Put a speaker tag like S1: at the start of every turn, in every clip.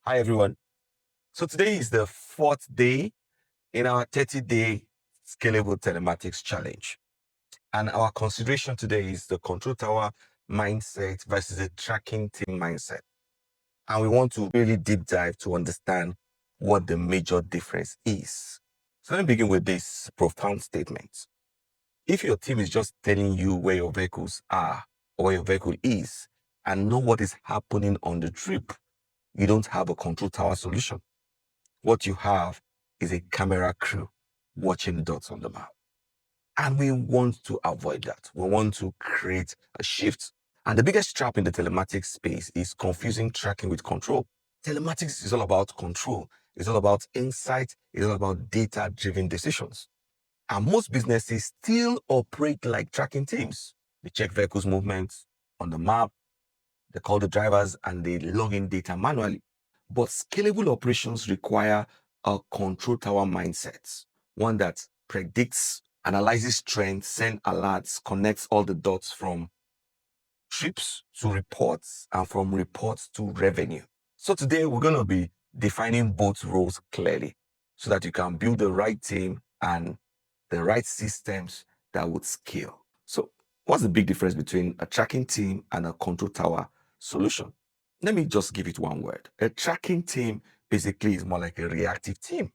S1: Hi, everyone. So today is the fourth day in our 30-day Scalable Telematics Challenge. And our consideration today is the control tower mindset versus the tracking team mindset. And we want to really deep dive to understand what the major difference is. So let me begin with this profound statement. If your team is just telling you where your vehicles are or where your vehicle is and know what is happening on the trip, you don't have a control tower solution. What you have is a camera crew watching dots on the map. And we want to avoid that. We want to create a shift. And the biggest trap in the telematics space is confusing tracking with control. Telematics is all about control. It's all about insight. It's all about data-driven decisions. And most businesses still operate like tracking teams. They check vehicles' movements on the map, they call the drivers, and they log in data manually. But scalable operations require a control tower mindset, one that predicts, analyzes trends, sends alerts, connects all the dots from trips to reports and from reports to revenue. So today we're going to be defining both roles clearly so that you can build the right team and the right systems that would scale. So what's the big difference between a tracking team and a control tower solution? Let me just give it one word. A tracking team basically is more like a reactive team.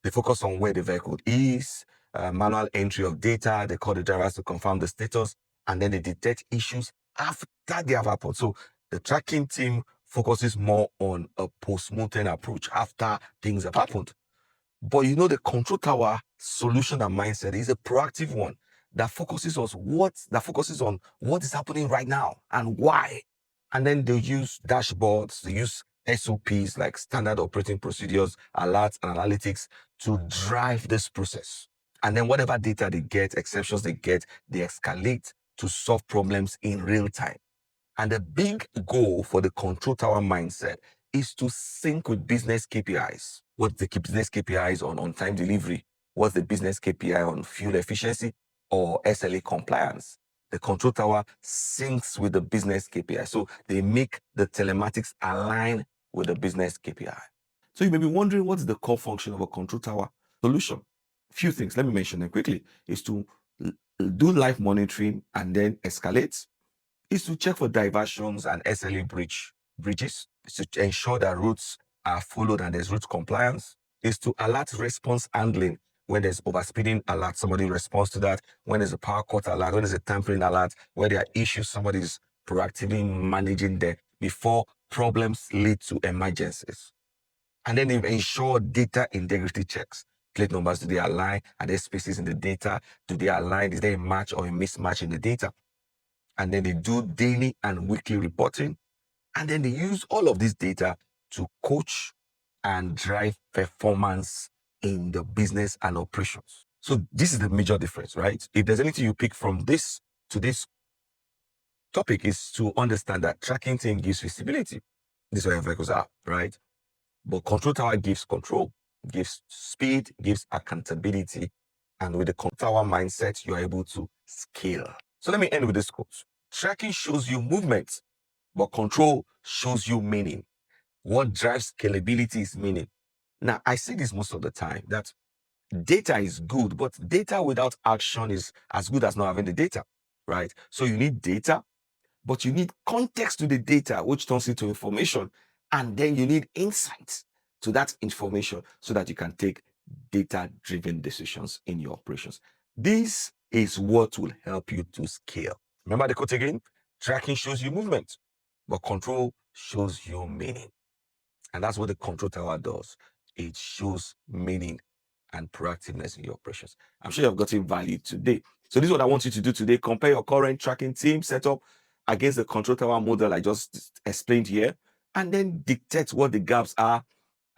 S1: They focus on where the vehicle is, manual entry of data, they call the drivers to confirm the status, and then they detect issues after they have happened. So the tracking team focuses more on a post-mortem approach after things have happened. But the control tower solution and mindset is a proactive one that focuses on what is happening right now and why. And then they use dashboards, they use SOPs like standard operating procedures, alerts, and analytics to drive this process. And then whatever data they get, exceptions they get, they escalate to solve problems in real time. And the big goal for the control tower mindset is to sync with business KPIs. What's the business KPIs on on-time delivery? What's the business KPI on fuel efficiency or SLA compliance? The control tower syncs with the business KPI. So they make the telematics align with the business KPI. So you may be wondering, what's the core function of a control tower solution? Few things, let me mention them quickly, is to do live monitoring and then escalate, is to check for diversions and SLA bridges, is to ensure that routes are followed and there's route compliance, is to alert response handling. When there's overspeeding alert, somebody responds to that. When there's a power cut alert, when there's a tampering alert, where there are issues, somebody's proactively managing them before problems lead to emergencies. And then they ensure data integrity checks. Plate numbers, do they align? Are there spaces in the data? Do they align? Is there a match or a mismatch in the data? And then they do daily and weekly reporting. And then they use all of this data to coach and drive performance in the business and operations. So this is the major difference, right? If there's anything you pick from this to this topic, is to understand that tracking team gives visibility. This is where your vehicles are, right? But control tower gives control, gives speed, gives accountability. And with the control tower mindset, you're able to scale. So let me end with this quote. Tracking shows you movement, but control shows you meaning. What drives scalability is meaning. Now, I say this most of the time, that data is good, but data without action is as good as not having the data, right? So you need data, but you need context to the data, which turns into information. And then you need insights to that information so that you can take data-driven decisions in your operations. This is what will help you to scale. Remember the quote again? Tracking shows you movement, but control shows you meaning. And that's what the control tower does. It shows meaning and proactiveness in your operations. I'm sure you've gotten value today. So this is what I want you to do today. Compare your current tracking team setup against the control tower model I just explained here, and then dictate what the gaps are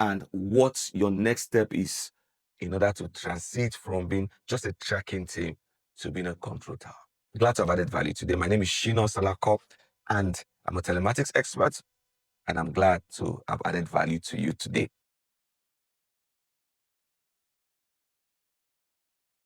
S1: and what your next step is in order to transit from being just a tracking team to being a control tower. Glad to have added value today. My name is Shino Salako, and I'm a telematics expert, and I'm glad to have added value to you today.